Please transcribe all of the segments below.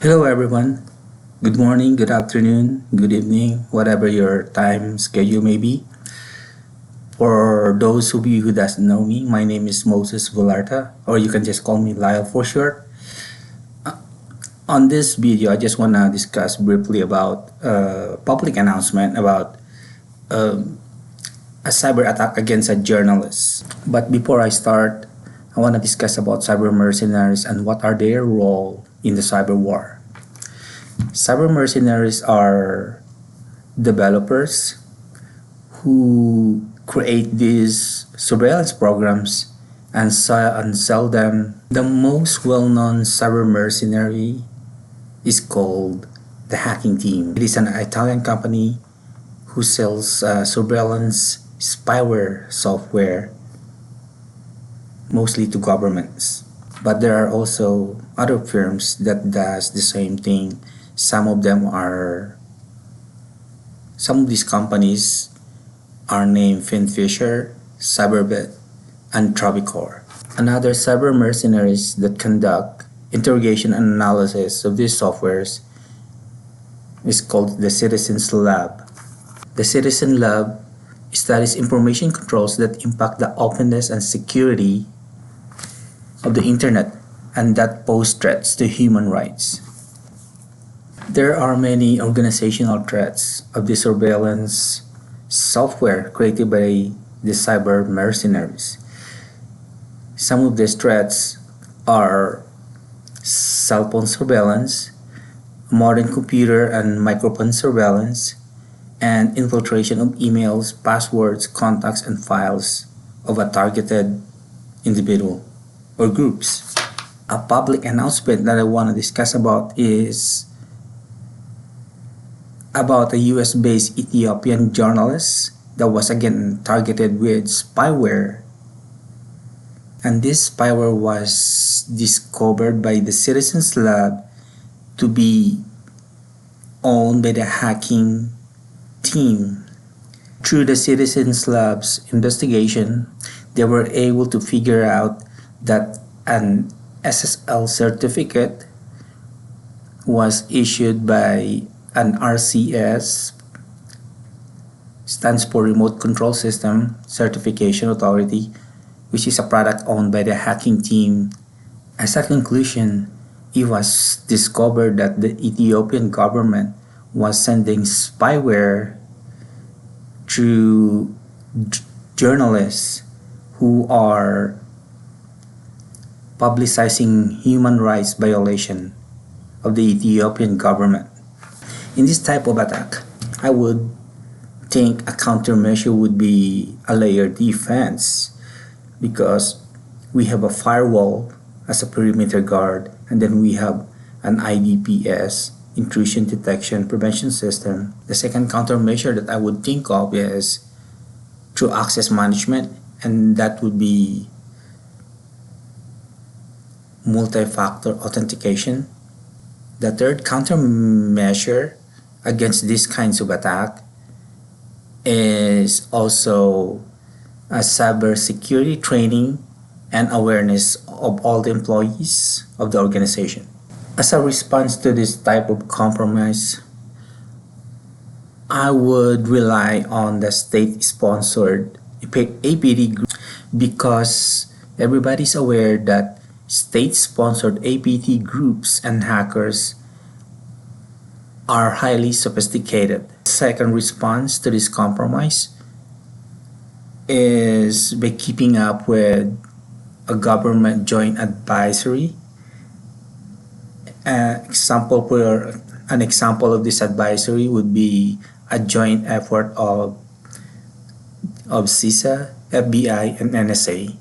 Hello, everyone. Good morning, good afternoon, good evening, whatever your time schedule may be. For those of you who doesn't know me, my name is Moses Velarta, or you can just call me Lyle for short. On this video, I just want to discuss briefly about a public announcement about a cyber attack against a journalist. But before I start, I want to discuss about cyber-mercenaries and what are their role in the cyber war. Cyber-mercenaries are developers who create these surveillance programs and sell them. The most well-known cyber-mercenary is called the Hacking Team. It is an Italian company who sells surveillance spyware software mostly to governments. But there are also other firms that does the same thing. Some of these companies are named Finfisher, Cyberbit, and Travicor. Another cyber mercenaries that conduct interrogation and analysis of these softwares is called the Citizens Lab. The Citizen Lab studies information controls that impact the openness and security of the internet and that pose threats to human rights. There are many organizational threats of the surveillance software created by the cyber mercenaries. Some of these threats are cell phone surveillance, modern computer and microphone surveillance, and infiltration of emails, passwords, contacts, and files of a targeted individual or groups. A public announcement that I want to discuss about is about a US-based Ethiopian journalist that was again targeted with spyware. And this spyware was discovered by the Citizens Lab to be owned by the Hacking Team. Through the Citizens Lab's investigation, they were able to figure out that an SSL certificate was issued by an RCS, stands for Remote Control System Certification Authority, which is a product owned by the Hacking Team. As a conclusion, it was discovered that the Ethiopian government was sending spyware to journalists who are publicizing human rights violation of the Ethiopian government. In this type of attack, I would think a countermeasure would be a layered defense, because we have a firewall as a perimeter guard, and then we have an IDPS, intrusion detection prevention system. The second countermeasure that I would think of is through access management, and that would be multi-factor authentication. The third countermeasure against these kinds of attack is also a cybersecurity training and awareness of all the employees of the organization. As a response to this type of compromise, I would rely on the state-sponsored APT group, because everybody's aware that state-sponsored APT groups and hackers are highly sophisticated. Second response to this compromise is by keeping up with a government joint advisory. An example of this advisory would be a joint effort of CISA, FBI, and NSA.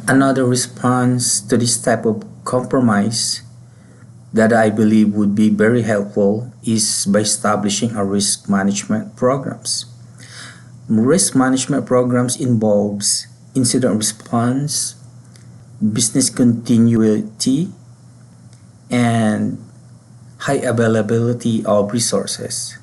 Another response to this type of compromise that I believe would be very helpful is by establishing a risk management programs. Risk management programs involves incident response, business continuity, and high availability of resources.